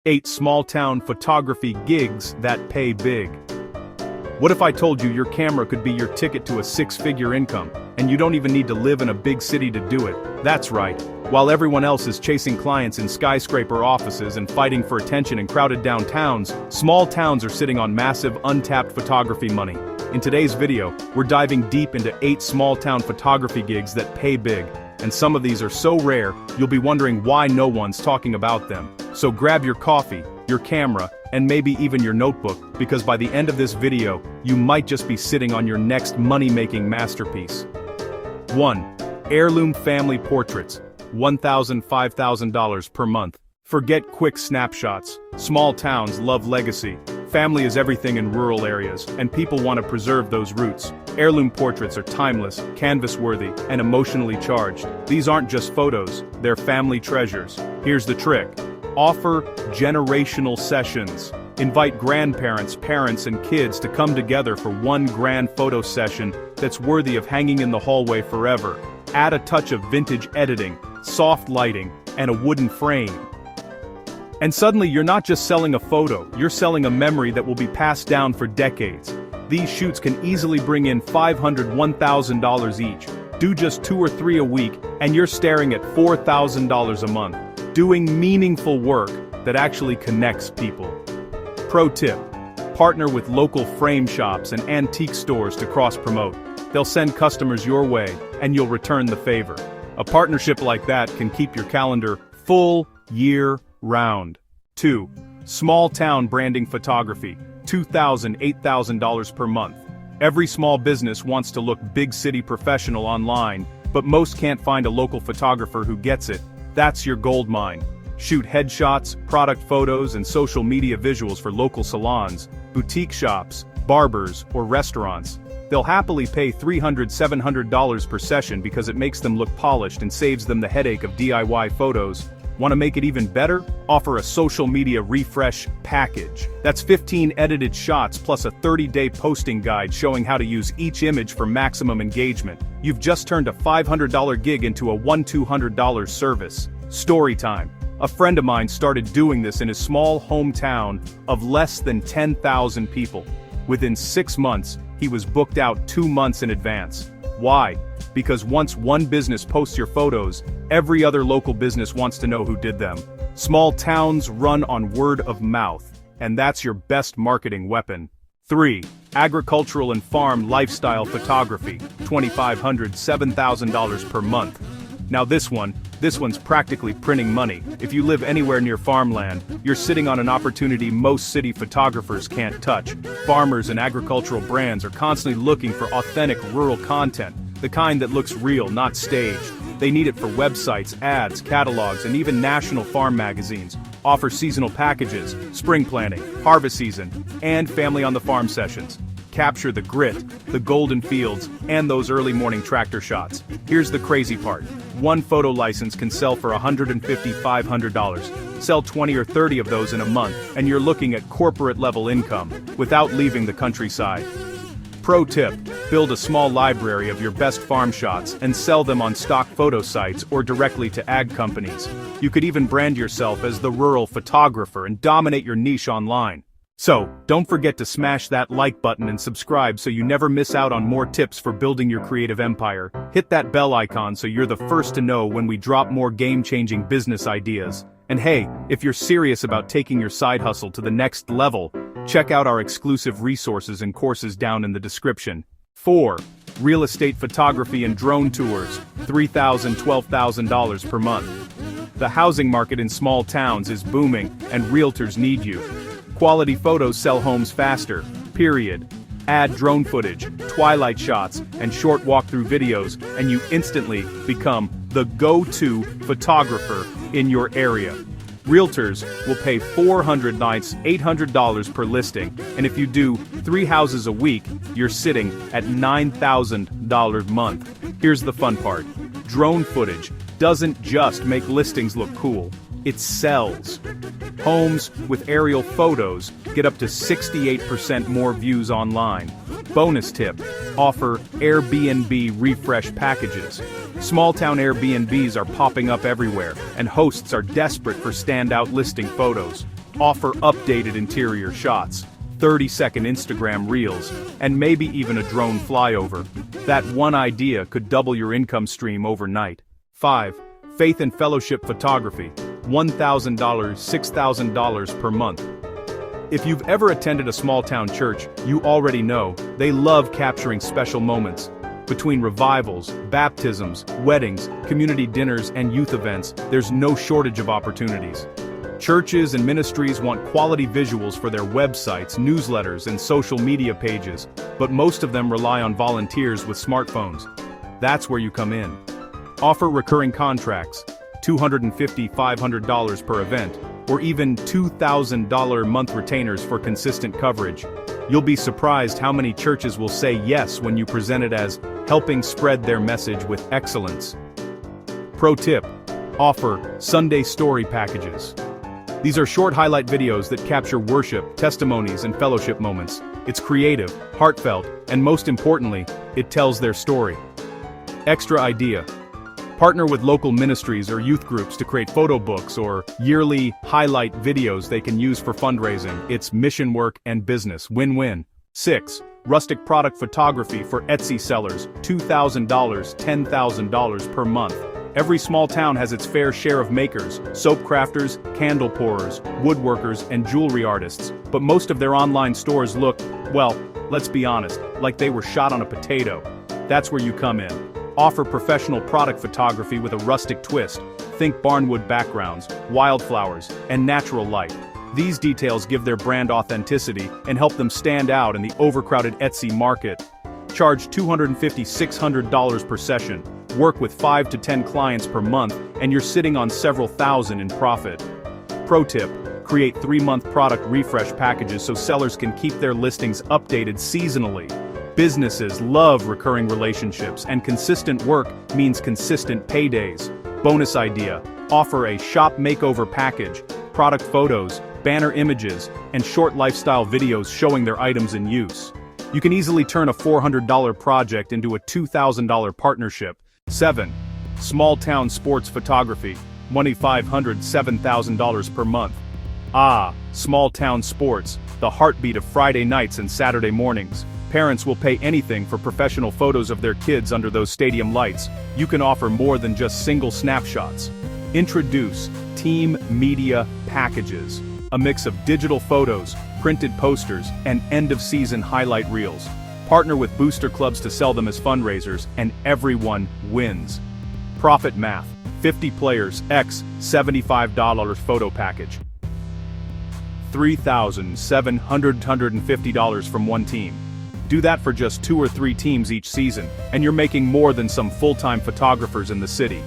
8 small-town photography gigs that pay big. What if I told you your camera could be your ticket to a 6-figure income, and you don't even need to live in a big city to do it? That's right. While everyone else is chasing clients in skyscraper offices and fighting for attention in crowded downtowns, small towns are sitting on massive untapped photography money. In today's video, we're diving deep into 8 small-town photography gigs that pay big. And some of these are so rare, you'll be wondering why no one's talking about them. So grab your coffee, your camera, and maybe even your notebook, because by the end of this video, you might just be sitting on your next money-making masterpiece. 1. Heirloom Family Portraits. $1,000–$5,000 per month. Forget quick snapshots. Small towns love legacy. Family is everything in rural areas, and people want to preserve those roots. Heirloom portraits are timeless, canvas-worthy, and emotionally charged. These aren't just photos, they're family treasures. Here's the trick. Offer generational sessions. Invite grandparents, parents, and kids to come together for one grand photo session that's worthy of hanging in the hallway forever. Add a touch of vintage editing, soft lighting, and a wooden frame. And suddenly you're not just selling a photo, you're selling a memory that will be passed down for decades. These shoots can easily bring in $500–$1,000 each. Do just 2 or 3 a week, and you're staring at $4,000 a month. Doing meaningful work that actually connects people. Pro tip: partner with local frame shops and antique stores to cross-promote. They'll send customers your way, and you'll return the favor. A partnership like that can keep your calendar full year-round. 2. Small-town branding photography. $2,000–$8,000 per month. Every small business wants to look big city professional online, but most can't find a local photographer who gets it. That's your gold mine. Shoot headshots, product photos, and social media visuals for local salons, boutique shops, barbers, or restaurants. They'll happily pay $300–$700 per session because it makes them look polished and saves them the headache of DIY photos. Want to make it even better? Offer a social media refresh package. That's 15 edited shots plus a 30-day posting guide showing how to use each image for maximum engagement. You've just turned a $500 gig into a $1,200 service. Story time. A friend of mine started doing this in his small hometown of less than 10,000 people. Within 6 months, he was booked out 2 months in advance. Why? Because once one business posts your photos, every other local business wants to know who did them. Small towns run on word of mouth, and that's your best marketing weapon. 3. Agricultural and farm lifestyle photography. $2,500–$7,000 per month. Now this one's practically printing money. If you live anywhere near farmland, you're sitting on an opportunity most city photographers can't touch. Farmers and agricultural brands are constantly looking for authentic rural content, the kind that looks real, not staged. They need it for websites, ads, catalogs, and even national farm magazines. Offer seasonal packages, spring planting, harvest season, and family on the farm sessions. Capture the grit, the golden fields, and those early morning tractor shots. Here's the crazy part. One photo license can sell for $150–$500. Sell 20 or 30 of those in a month, and you're looking at corporate-level income, without leaving the countryside. Pro tip: build a small library of your best farm shots and sell them on stock photo sites or directly to ag companies. You could even brand yourself as the rural photographer and dominate your niche online. So, don't forget to smash that like button and subscribe so you never miss out on more tips for building your creative empire. Hit that bell icon so you're the first to know when we drop more game-changing business ideas. And hey, if you're serious about taking your side hustle to the next level, check out our exclusive resources and courses down in the description. 4. Real estate photography and drone tours. $3,000–$12,000 per month. The housing market in small towns is booming, and realtors need you. Quality photos sell homes faster, period. Add drone footage, twilight shots, and short walkthrough videos, and you instantly become the go-to photographer in your area. Realtors will pay $400–$800 per listing, and if you do 3 houses a week, you're sitting at $9,000 a month. Here's the fun part. Drone footage doesn't just make listings look cool, it sells. Homes with aerial photos get up to 68% more views online. Bonus tip: offer Airbnb refresh packages. Small-town Airbnbs are popping up everywhere, and hosts are desperate for standout listing photos. Offer updated interior shots, 30-second Instagram reels, and maybe even a drone flyover. That one idea could double your income stream overnight. 5. Faith and Fellowship Photography, $1,000, $6,000 per month. If you've ever attended a small-town church, you already know they love capturing special moments. Between revivals, baptisms, weddings, community dinners, and youth events, there's no shortage of opportunities. Churches and ministries want quality visuals for their websites, newsletters, and social media pages, but most of them rely on volunteers with smartphones. That's where you come in. Offer recurring contracts, $250, $500 per event, or even $2,000 month retainers for consistent coverage. You'll be surprised how many churches will say yes when you present it as helping spread their message with excellence. Pro tip: offer Sunday story packages. These are short highlight videos that capture worship, testimonies, and fellowship moments. It's creative, heartfelt, and most importantly, it tells their story. Extra idea: partner with local ministries or youth groups to create photo books or yearly highlight videos they can use for fundraising. It's mission work and business, win-win. 6. Rustic product photography for Etsy sellers, $2,000, $10,000 per month. Every small town has its fair share of makers, soap crafters, candle pourers, woodworkers, and jewelry artists, but most of their online stores look, well, let's be honest, like they were shot on a potato. That's where you come in. Offer professional product photography with a rustic twist. Think barnwood backgrounds, wildflowers, and natural light. These details give their brand authenticity and help them stand out in the overcrowded Etsy market. Charge $250, $600 per session. Work with 5 to 10 clients per month, and you're sitting on several thousand in profit. Pro tip: create 3-month product refresh packages so sellers can keep their listings updated seasonally. Businesses love recurring relationships, and consistent work means consistent paydays. Bonus idea: offer a shop makeover package, product photos, banner images, and short lifestyle videos showing their items in use. You can easily turn a $400 project into a $2,000 partnership. 7. Small town sports photography, $2,500, $7,000 per month. Small town sports, the heartbeat of Friday nights and Saturday mornings. Parents will pay anything for professional photos of their kids under those stadium lights. You can offer more than just single snapshots. Introduce Team Media Packages, a mix of digital photos, printed posters, and end-of-season highlight reels. Partner with booster clubs to sell them as fundraisers, and everyone wins. Profit math: 50 players x $75 photo package. $3,750 from one team. Do that for just 2 or 3 teams each season, and you're making more than some full-time photographers in the city.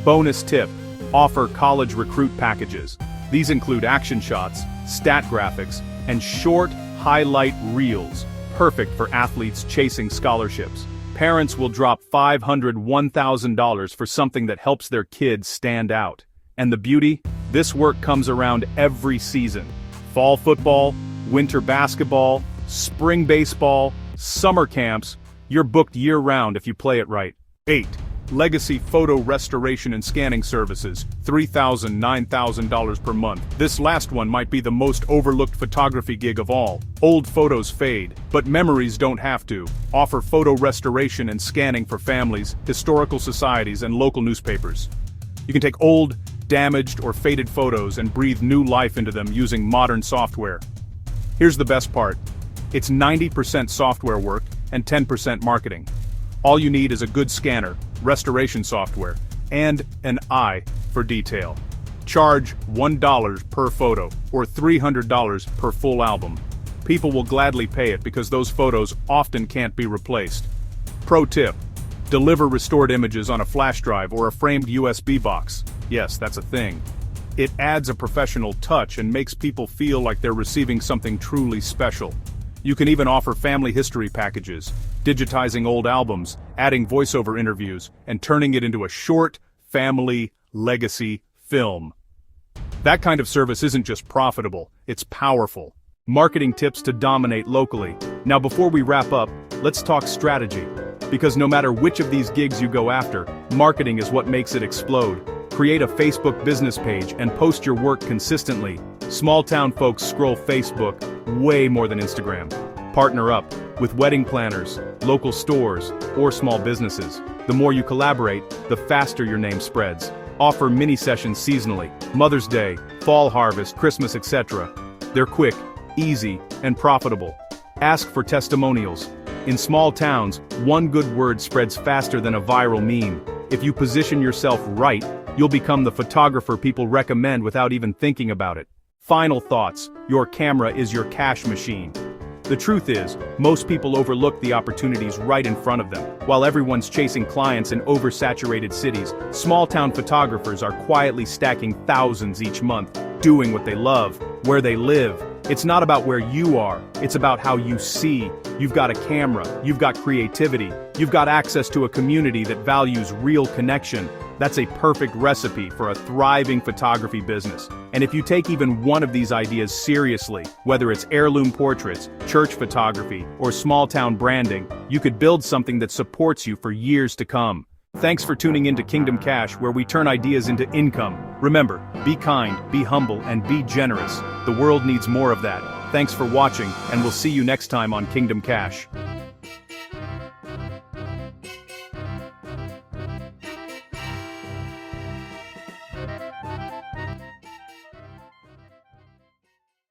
Bonus tip: offer college recruit packages. These include action shots, stat graphics, and short highlight reels, perfect for athletes chasing scholarships. Parents will drop $500, $1,000 for something that helps their kids stand out. And the beauty? This work comes around every season. Fall football, winter basketball, spring baseball, summer camps. You're booked year-round if you play it right. 8. Legacy photo restoration and scanning services, $3,000, $9,000 per month. This last one might be the most overlooked photography gig of all. Old photos fade, but memories don't have to. Offer photo restoration and scanning for families, historical societies, and local newspapers. You can take old, damaged, or faded photos and breathe new life into them using modern software. Here's the best part: it's 90% software work and 10% marketing. All you need is a good scanner, restoration software, and an eye for detail. Charge $1 per photo, or $300 per full album. People will gladly pay it because those photos often can't be replaced. Pro tip: deliver restored images on a flash drive or a framed USB box. Yes, that's a thing. It adds a professional touch and makes people feel like they're receiving something truly special. You can even offer family history packages, digitizing old albums, adding voiceover interviews, and turning it into a short, family, legacy film. That kind of service isn't just profitable, it's powerful. Marketing tips to dominate locally. Now before we wrap up, let's talk strategy. Because no matter which of these gigs you go after, marketing is what makes it explode. Create a Facebook business page and post your work consistently. Small-town folks scroll Facebook way more than Instagram. Partner up with wedding planners, local stores, or small businesses. The more you collaborate, the faster your name spreads. Offer mini sessions seasonally, Mother's Day, fall harvest, Christmas, etc. They're quick, easy, and profitable. Ask for testimonials. In small towns, one good word spreads faster than a viral meme. If you position yourself right, you'll become the photographer people recommend without even thinking about it. Final thoughts: your camera is your cash machine. The truth is, most people overlook the opportunities right in front of them. While everyone's chasing clients in oversaturated cities, small-town photographers are quietly stacking thousands each month, doing what they love, where they live. It's not about where you are, it's about how you see. You've got a camera, you've got creativity, you've got access to a community that values real connection. That's a perfect recipe for a thriving photography business. And if you take even one of these ideas seriously, whether it's heirloom portraits, church photography, or small-town branding, you could build something that supports you for years to come. Thanks for tuning into Kingdom Cash, where we turn ideas into income. Remember, be kind, be humble, and be generous. The world needs more of that. Thanks for watching, and we'll see you next time on Kingdom Cash.